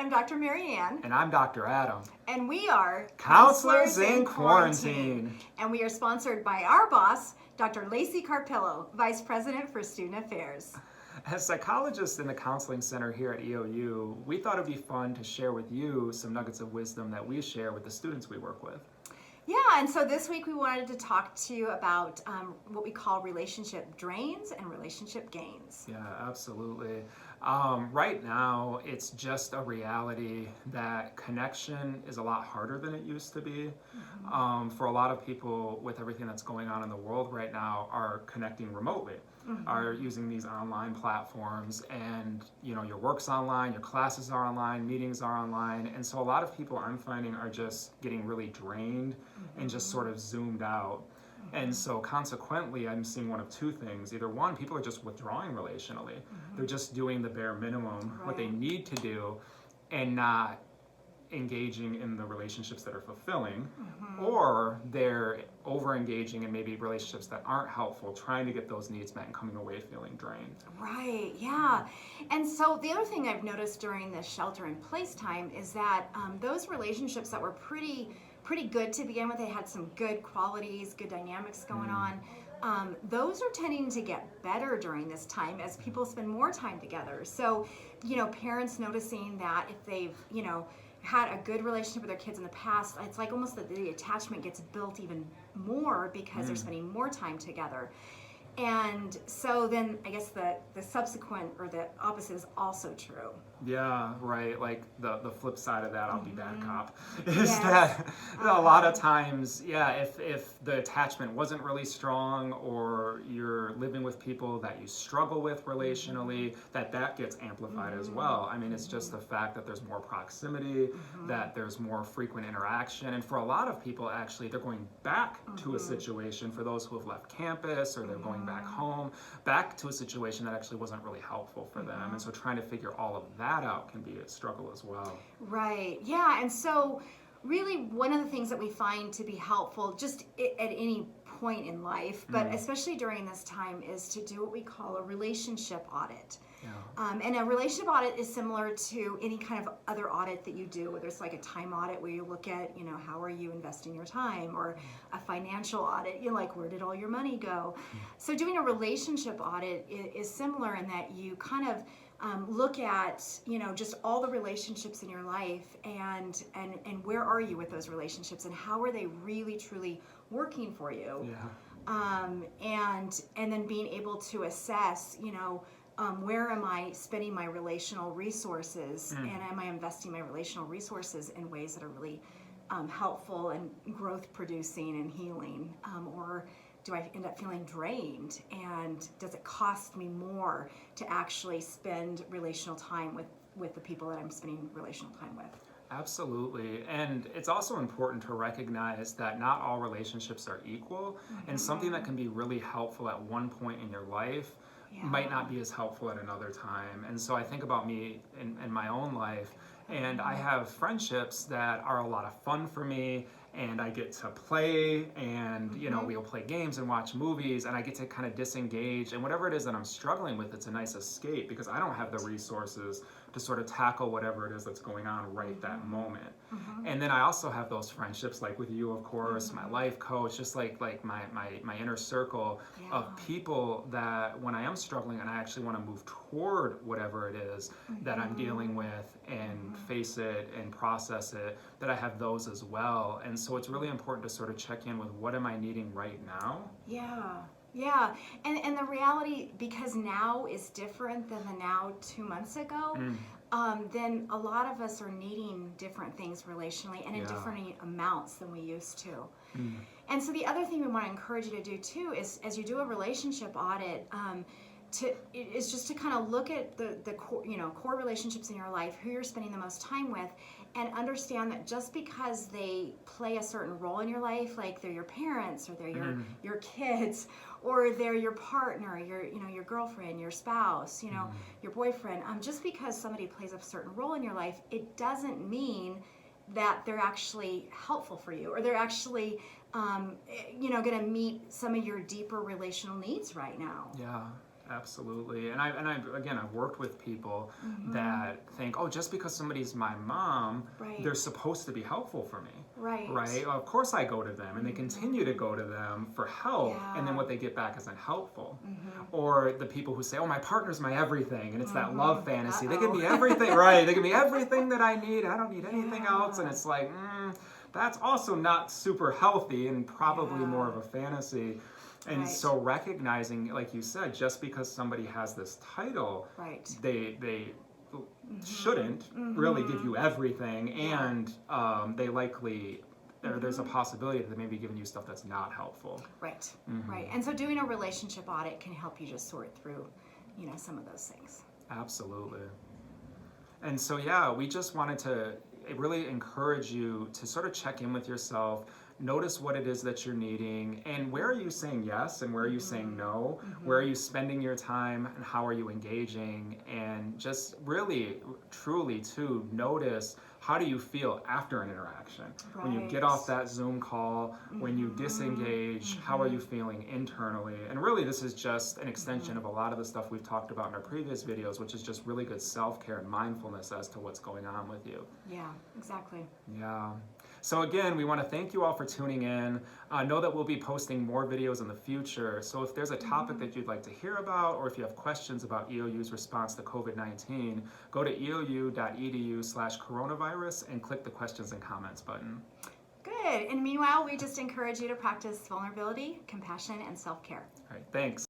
I'm Dr. Mary Ann. And I'm Dr. Adam. And we are Counselors in Quarantine. And we are sponsored by our boss, Dr. Lacey Carpillo, Vice President for Student Affairs. As psychologists in the Counseling Center here at EOU, we thought it'd be fun to share with you some nuggets of wisdom that we share with the students we work with. Yeah, and so this week we wanted to talk to you about what we call relationship drains and relationship gains. Yeah, absolutely. Right now, it's just a reality that connection is a lot harder than it used to be. For a lot of people, with everything that's going on in the world right now, are connecting remotely, are using these online platforms, and your work's online, your classes are online, meetings are online, and so a lot of people I'm finding are just getting really drained and just sort of zoomed out. And so consequently, I'm seeing one of two things. Either one, people are just withdrawing relationally. They're just doing the bare minimum, what they need to do, and not engaging in the relationships that are fulfilling, or they're over-engaging in maybe relationships that aren't helpful, trying to get those needs met and coming away feeling drained. Right, yeah. And so the other thing I've noticed during this shelter-in-place time is that those relationships that were pretty good to begin with, they had some good qualities, good dynamics going on. Those are tending to get better during this time as people spend more time together. So, parents noticing that if they've, had a good relationship with their kids in the past, it's like almost that the attachment gets built even more because they're spending more time together. And so then I guess the subsequent or the opposite is also true. Yeah, right. Like the flip side of that, I'll be bad cop, is that a lot of times, if the attachment wasn't really strong, or you're living with people that you struggle with relationally, that gets amplified as well. I mean, it's just the fact that there's more proximity, that there's more frequent interaction. And for a lot of people, actually, they're going back to a situation, for those who have left campus, or they're going back home, back to a situation that actually wasn't really helpful for them. And so trying to figure all of that out can be a struggle as well. Right, yeah. And so really one of the things that we find to be helpful just at any point in life, but especially during this time, is to do what we call a relationship audit. And a relationship audit is similar to any kind of other audit that you do, whether it's like a time audit where you look at, how are you investing your time, or a financial audit, like where did all your money go? So doing a relationship audit is similar in that you kind of look at, just all the relationships in your life and where are you with those relationships, and how are they really truly working for you? And then being able to assess, where am I spending my relational resources, and am I investing my relational resources in ways that are really helpful and growth producing and healing, or do I end up feeling drained, and does it cost me more to actually spend relational time with the people that I'm spending relational time with? Absolutely. And it's also important to recognize that not all relationships are equal, and something that can be really helpful at one point in your life might not be as helpful at another time. And so I think about me in my own life, and I have friendships that are a lot of fun for me, and I get to play, and we'll play games and watch movies, and I get to kind of disengage, and whatever it is that I'm struggling with, it's a nice escape because I don't have the resources to sort of tackle whatever it is that's going on right that moment. And then I also have those friendships, like with you, of course, my life coach, just like my inner circle of people that when I am struggling and I actually want to move toward whatever it is that I'm dealing with and face it and process it, that I have those as well. And so it's really important to sort of check in with what am I needing right now? Yeah, and the reality, because now is different than the now 2 months ago, then a lot of us are needing different things relationally and in different amounts than we used to. And so the other thing we want to encourage you to do too is, as you do a relationship audit, is just to kind of look at the core relationships in your life, who you're spending the most time with, and understand that just because they play a certain role in your life, like they're your parents, or they're your kids, or they're your partner, your girlfriend, your spouse, your boyfriend, just because somebody plays a certain role in your life, it doesn't mean that they're actually helpful for you, or they're actually going to meet some of your deeper relational needs right now. Yeah, Absolutely. And I've worked with people that think, oh, just because somebody's my mom, they're supposed to be helpful for me. Right? Of course I go to them, and they continue to go to them for help, and then what they get back isn't helpful. Or the people who say, oh, my partner's my everything, and it's that love fantasy. They give me everything, right? They give me everything that I need. I don't need anything else. And it's like, that's also not super healthy and probably more of a fantasy. And so recognizing, like you said, just because somebody has this title, they shouldn't really give you everything, and they likely, there's a possibility that they may be giving you stuff that's not helpful. Right. And so doing a relationship audit can help you just sort through, some of those things. Absolutely. And so, yeah, we just wanted to really encourage you to sort of check in with yourself. Notice what it is that you're needing, and where are you saying yes and where are you saying no? Where are you spending your time and how are you engaging? And just really, truly, to notice, how do you feel after an interaction? When you get off that Zoom call, when you disengage, how are you feeling internally? And really, this is just an extension of a lot of the stuff we've talked about in our previous videos, which is just really good self-care and mindfulness as to what's going on with you. Yeah, exactly. Yeah. So again, we want to thank you all for tuning in. Know that we'll be posting more videos in the future. So if there's a topic that you'd like to hear about, or if you have questions about EOU's response to COVID-19, go to eou.edu/coronavirus and click the questions and comments button. Good. And meanwhile, we just encourage you to practice vulnerability, compassion, and self-care. All right, thanks.